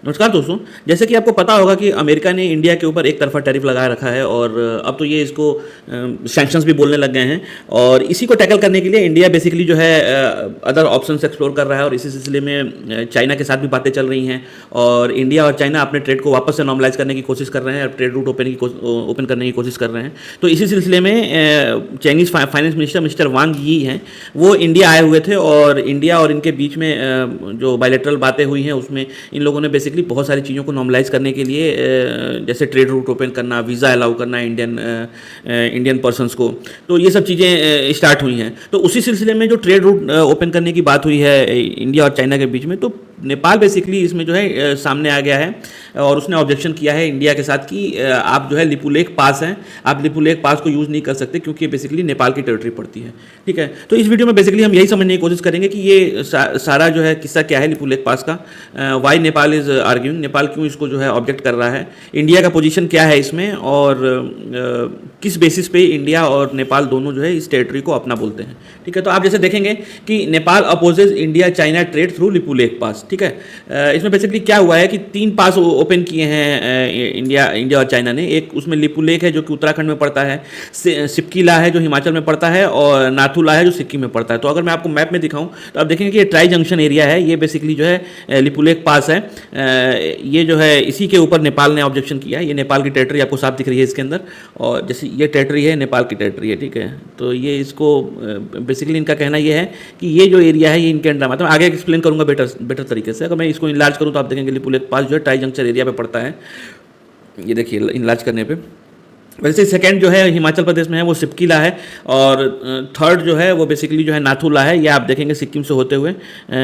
नमस्कार दोस्तों। जैसे कि आपको पता होगा कि अमेरिका ने इंडिया के ऊपर एक तरफा टैरिफ लगा रखा है और अब तो ये इसको सैंक्शंस भी बोलने लग गए हैं और इसी को टैकल करने के लिए इंडिया बेसिकली जो है अदर ऑप्शंस एक्सप्लोर कर रहा है और इसी सिलसिले में चाइना के साथ भी बातें चल रही हैं और इंडिया और चाइना अपने ट्रेड को वापस से नॉर्मलाइज करने की कोशिश कर रहे हैं और ट्रेड रूट ओपन करने की कोशिश कर रहे हैं। तो इसी सिलसिले में चाइनीज़ फाइनेंस मिनिस्टर मिस्टर वांग यी हैं, वो इंडिया आए हुए थे और इंडिया और इनके बीच में जो बायलैटरल बातें हुई हैं उसमें इन लोगों ने बेसिकली बहुत सारी चीज़ों को नॉर्मलाइज करने के लिए जैसे ट्रेड रूट ओपन करना, वीज़ा अलाउ करना इंडियन पर्सनस को, तो ये सब चीज़ें स्टार्ट हुई हैं। तो उसी सिलसिले में जो ट्रेड रूट ओपन करने की बात हुई है इंडिया और चाइना के बीच में, तो नेपाल बेसिकली इसमें जो है सामने आ गया है और उसने ऑब्जेक्शन किया है इंडिया के साथ कि आप जो है लिपुलेख पास हैं, आप लिपुलेख पास को यूज़ नहीं कर सकते क्योंकि ये बेसिकली नेपाल की टेरिटरी पड़ती है। ठीक है, तो इस वीडियो में बेसिकली हम यही समझने की कोशिश करेंगे कि ये सारा जो है किस्सा क्या है लिपुलेख पास का, why Nepal is arguing, Nepal क्यों इसको जो है ऑब्जेक्ट कर रहा है, इंडिया का पोजीशन क्या है इसमें और किस बेसिस पे इंडिया और नेपाल दोनों जो है इस टेरिटरी को अपना बोलते हैं। ठीक है, तो आप जैसे देखेंगे कि Nepal opposes India China trade through Lipulekh pass. ठीक है, इसमें बेसिकली क्या हुआ है कि 3 पास ओपन किए हैं इंडिया और चाइना ने। एक उसमें लिपुलेख है जो कि उत्तराखंड में पड़ता है, सिपकीला है जो हिमाचल में पड़ता है और नाथुला है जो सिक्किम में पड़ता है। तो अगर मैं आपको मैप में दिखाऊं तो आप देखेंगे कि ये ट्राई जंक्शन एरिया है, ये बेसिकली जो है लिपुलेख पास है। ये जो है इसी के ऊपर नेपाल ने ऑब्जेक्शन किया है। ये नेपाल की टेरिटरी आपको साफ दिख रही है इसके अंदर और जैसे ये टेरिटरी है नेपाल की टेरिटरी है। ठीक है, तो ये इसको बेसिकली इनका कहना ये है कि ये जो एरिया है ये इनके अंडर में आता है। मैं आगे एक्सप्लेन करूंगा बेटर तरीके से। अगर मैं इसको इनलार्ज करूं तो आप देखेंगे लिपुलेख पास जो है ट्राई जंक्शन एरिया पे पड़ता है। ये देखिए इनलार्ज करने पे वैसे सेकंड जो है हिमाचल प्रदेश में है वो सिपकीला है और थर्ड जो है वो बेसिकली जो है नाथुला है। ये आप देखेंगे सिक्किम से होते हुए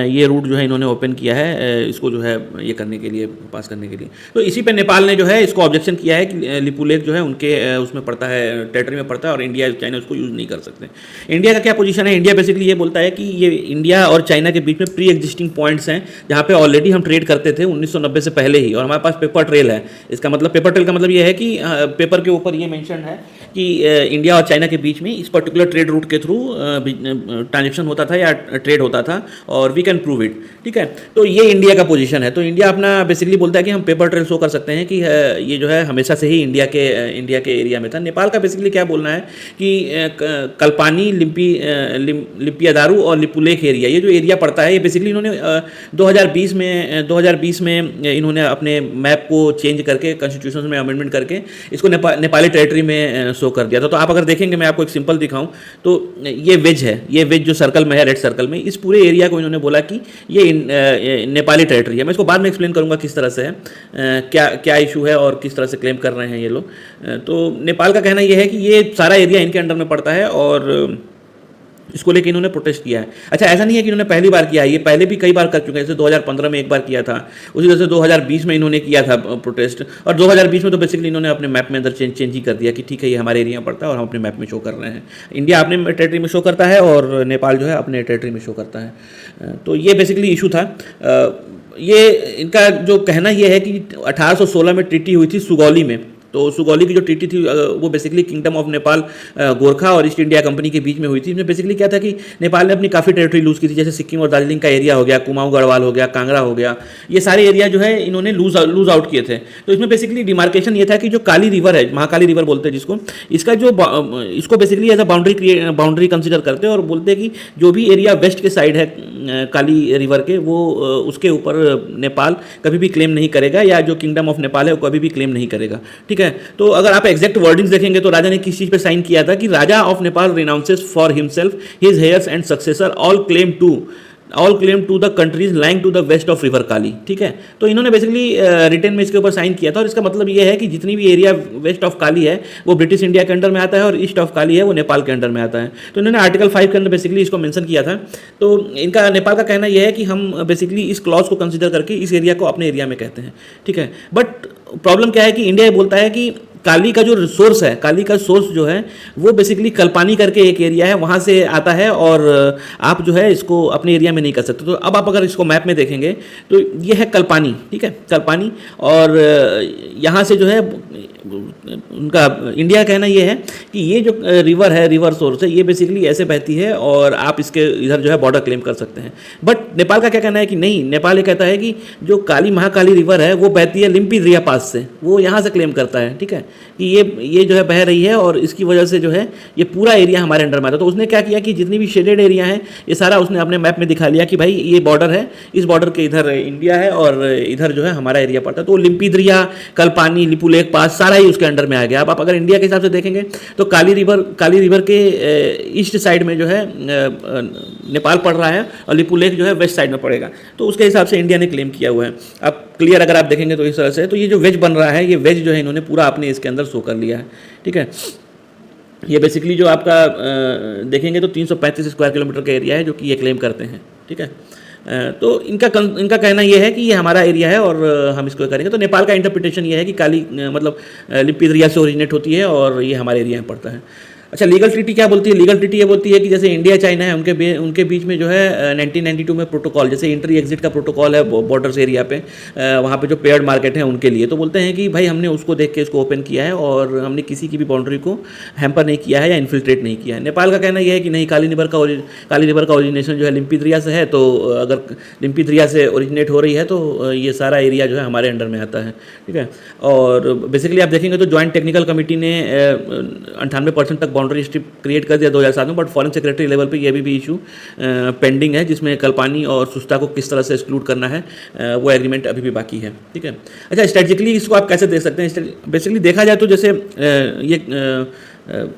ये रूट जो है इन्होंने ओपन किया है इसको जो है ये करने के लिए, पास करने के लिए। तो इसी पे नेपाल ने जो है इसको ऑब्जेक्शन किया है कि लिपुलेख जो है उनके उसमें पड़ता है, टेरिटरी में पड़ता है और इंडिया चाइना उसको यूज़ नहीं कर सकते। इंडिया का क्या पोजीशन है? इंडिया बेसिकली ये बोलता है कि ये इंडिया और चाइना के बीच में प्री एग्जिस्टिंग पॉइंट्स हैं जहाँ पे ऑलरेडी हम ट्रेड करते थे 1990 से पहले ही और हमारे पास पेपर ट्रेल है। इसका मतलब पेपर ट्रेल का मतलब ये है कि पेपर के ऊपर ये मेंशन है कि इंडिया और चाइना के बीच में इस पर्टिकुलर ट्रेड रूट के थ्रू ट्रांजैक्शन होता था या ट्रेड होता था और वी कैन प्रूव इट। ठीक है, तो ये इंडिया का पोजीशन है। तो इंडिया अपना बेसिकली बोलता है कि हम पेपर ट्रेल शो कर सकते हैं कि ये जो है हमेशा से ही इंडिया के एरिया में था। नेपाल का बेसिकली क्या बोलना है कि कल्पानी, लिपियादारू और लिपुलेख एरिया, ये जो एरिया पड़ता है ये बेसिकली इन्होंने 2020 में इन्होंने अपने मैप को चेंज करके कॉन्स्टिट्यूशन में अमेंडमेंट करके इसको नेपाली टेरिटरी में शो कर दिया था। तो आप अगर देखेंगे, मैं आपको एक सिंपल दिखाऊं तो ये वेज है, ये वेज जो सर्कल में है, रेड सर्कल में, इस पूरे एरिया को इन्होंने बोला कि ये नेपाली टेरिटरी है। मैं इसको बाद में एक्सप्लेन करूंगा किस तरह से है, क्या इशू है और किस तरह से क्लेम कर रहे हैं ये लोग। तो नेपाल का कहना ये है कि ये सारा एरिया इनके अंडर में पड़ता है और इसको लेकर इन्होंने प्रोटेस्ट किया है। अच्छा, ऐसा नहीं है कि इन्होंने पहली बार किया है, ये पहले भी कई बार कर चुके हैं। जैसे 2015 में एक बार किया था, उसी तरह से 2020 में इन्होंने किया था प्रोटेस्ट और 2020 में तो बेसिकली इन्होंने अपने मैप में अंदर चेंज ही कर दिया कि ठीक है ये हमारे एरिया में पड़ता है और हम अपने मैप में शो कर रहे हैं। इंडिया अपने टेरिटरी में शो करता है और नेपाल जो है अपने टेरिटरी में शो करता है। तो ये बेसिकली इशू था। ये इनका जो कहना ये है कि 1816 में ट्रीटी हुई थी सुगौली में। तो सुगौली की जो ट्रीटी थी वो basically kingdom of Nepal, Gorkha और ईस्ट इंडिया कंपनी के बीच में हुई थी। इसमें बेसिकली क्या था कि नेपाल ने अपनी काफ़ी टेरिटरी लूज़ की थी, जैसे सिक्किम और दार्जिलिंग का एरिया हो गया, कुमाऊं गढ़वाल हो गया, कांगड़ा हो गया, ये सारे एरिया जो है इन्होंने लूज आउट किए थे। तो इसमें बेसिकली डिमार्केशन ये था कि जो काली रिवर है, महाकाली रिवर बोलते हैं जिसको, इसका जो इसको basically as a boundary consider करते हैं और बोलते हैं कि जो भी एरिया वेस्ट के साइड है काली रिवर के, वो उसके ऊपर नेपाल कभी भी क्लेम नहीं करेगा या जो किंगडम ऑफ नेपाल है वो कभी भी क्लेम नहीं करेगा। ठीक है, तो अगर आप एग्जैक्ट वर्डिंग्स देखेंगे तो राजा ने किस चीज पे साइन किया था कि raja of Nepal renounces for himself, his heirs and successor all claim to the countries lying to the west of river Kali. ठीक है, तो इन्होंने बेसिकली रिटर्न में इसके ऊपर साइन किया था और इसका मतलब ये है कि जितनी भी एरिया वेस्ट ऑफ काली है वो ब्रिटिश इंडिया के अंडर में आता है और ईस्ट ऑफ काली है वो नेपाल के अंडर में आता है। तो इन्होंने आर्टिकल 5 के अंदर बेसिकली इसको मेंशन किया था। तो इनका नेपाल का कहना यह है कि हम बेसिकली इस क्लॉज को कंसिडर करके इस एरिया को अपने एरिया में कहते हैं। ठीक है, बट प्रॉब्लम क्या है कि इंडिया ये बोलता है कि काली का जो रिसोर्स है, काली का सोर्स जो है वो बेसिकली कल्पानी करके एक एरिया है, वहाँ से आता है और आप जो है इसको अपने एरिया में नहीं कर सकते। तो अब आप अगर इसको मैप में देखेंगे तो ये है कल्पानी। ठीक है, कल्पानी और यहाँ से जो है उनका इंडिया का कहना ये है कि ये जो रिवर है, रिवर सोर्स है, ये बेसिकली ऐसे बहती है और आप इसके इधर जो है बॉर्डर क्लेम कर सकते हैं। बट नेपाल का क्या कहना है कि नहीं, नेपाल ये कहता है कि जो काली महाकाली रिवर है वो बहती है लिम्पी दरिया पास से, वो यहाँ से क्लेम करता है, ठीक है, कि ये जो है बह रही है और इसकी वजह से जो है ये पूरा एरिया हमारे अंडर में आता है। तो उसने क्या किया कि जितनी भी शेडेड एरिया है ये सारा उसने अपने मैप में दिखा लिया कि भाई ये बॉर्डर है, इस बॉर्डर के इधर इंडिया है और इधर जो है हमारा एरिया पड़ता है। तो लिम्पी दरिया, कलपानी, लिपुलेख पास सारा ही उसके अंडर में आ गया। अब आप अगर इंडिया के हिसाब से देखेंगे तो काली रिवर के ईस्ट साइड में जो है नेपाल पड़ रहा है और लिपुलेख जो है वेस्ट साइड में पड़ेगा। तो उसके हिसाब से इंडिया ने क्लेम किया हुआ है। अब क्लियर अगर आप देखेंगे तो इस तरह से, तो ये जो वेज बन रहा है, ये वेज जो है इन्होंने पूरा अपने इसके अंदर शो कर लिया है, ठीक है। ये बेसिकली जो आपका देखेंगे तो 335 स्क्वायर किलोमीटर का एरिया है जो कि ये क्लेम करते हैं, ठीक है। तो इनका कहना यह है कि ये हमारा एरिया है और हम इसको करेंगे। तो नेपाल का इंटरप्रिटेशन ये है कि काली मतलब लिम्पी दरिया से ओरिजिनेट होती है और ये हमारे एरिया में पड़ता है। अच्छा, लीगल ट्रीटी क्या बोलती है? लीगल ट्रीटी ये बोलती है कि जैसे इंडिया चाइना है उनके बीच में जो है 1992 में प्रोटोकॉल, जैसे एंट्री एग्जिट का प्रोटोकॉल है बॉर्डर्स एरिया पे, वहाँ पे जो पेयर्ड मार्केट है उनके लिए, तो बोलते हैं कि भाई हमने उसको देख के इसको ओपन किया है और हमने किसी की भी बाउंड्री को हैम्पर नहीं किया है या इन्फिल्ट्रेट नहीं किया है। नेपाल का कहना यह है कि नहीं, काली रिवर का ओरिजिनेशन जो है लिम्पी दरिया से है, तो अगर लिम्पी दरिया से ओरिजिनेट हो रही है तो ये सारा एरिया जो है हमारे अंडर में आता है, ठीक है। और बेसिकली आप देखेंगे तो ज्वाइंट टेक्निकल कमेटी ने 98% तक बाउंड्री स्ट्रिप क्रिएट कर दिया 2007 में, बट फॉरेन सेक्रेटरी लेवल पे ये भी इशू पेंडिंग है, जिसमें कलपानी और सुस्ता को किस तरह से एक्सक्लूड करना है वो एग्रीमेंट अभी भी बाकी है, ठीक है। अच्छा, स्ट्रेटेजिकली इसको आप कैसे देख सकते हैं? बेसिकली देखा जाए तो जैसे ये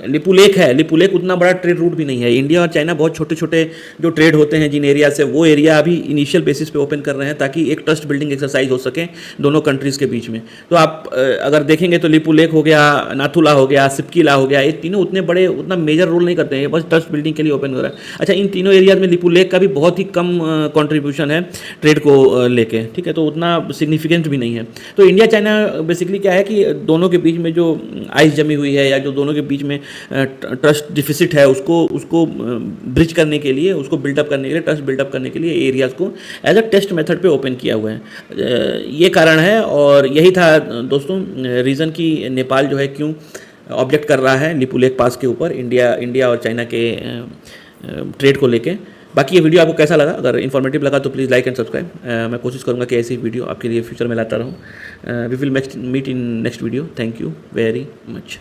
लिपुलेख है, लिपुलेख उतना बड़ा ट्रेड रूट भी नहीं है। इंडिया और चाइना बहुत छोटे छोटे जो ट्रेड होते हैं जिन एरिया से, वो एरिया अभी इनिशियल बेसिस पे ओपन कर रहे हैं ताकि एक ट्रस्ट बिल्डिंग एक्सरसाइज हो सके दोनों कंट्रीज़ के बीच में। तो आप अगर देखेंगे तो लिपुलेख हो गया, नाथुला हो गया, सिपकीला हो गया, ये तीनों उतना मेजर रोल नहीं करते हैं, बस ट्रस्ट बिल्डिंग के लिए ओपन हो रहा है। अच्छा, इन तीनों एरियाज में लिपुलेख का भी बहुत ही कम कॉन्ट्रीब्यूशन है ट्रेड को लेके, ठीक है, तो उतना सिग्निफिकेंट भी नहीं है। तो इंडिया चाइना बेसिकली क्या है कि दोनों के बीच में जो आइस जमी हुई है या जो दोनों के बीच में ट्रस्ट डिफिसिट है उसको ब्रिज करने के लिए, उसको बिल्डअप करने के लिए, ट्रस्ट बिल्डअप करने के लिए एरियाज को एज अ टेस्ट मेथड पे ओपन किया हुआ है। ये कारण है और यही था दोस्तों रीज़न कि नेपाल जो है क्यों ऑब्जेक्ट कर रहा है लिपुलेख पास के ऊपर इंडिया और चाइना के ट्रेड को लेके। बाकी ये वीडियो आपको कैसा लगा? अगर इन्फॉर्मेटिव लगा तो प्लीज़ लाइक एंड सब्सक्राइब। मैं कोशिश करूँगा कि ऐसी वीडियो आपके लिए फ्यूचर में लाता रहूँ। We will meet in next video. Thank you very much.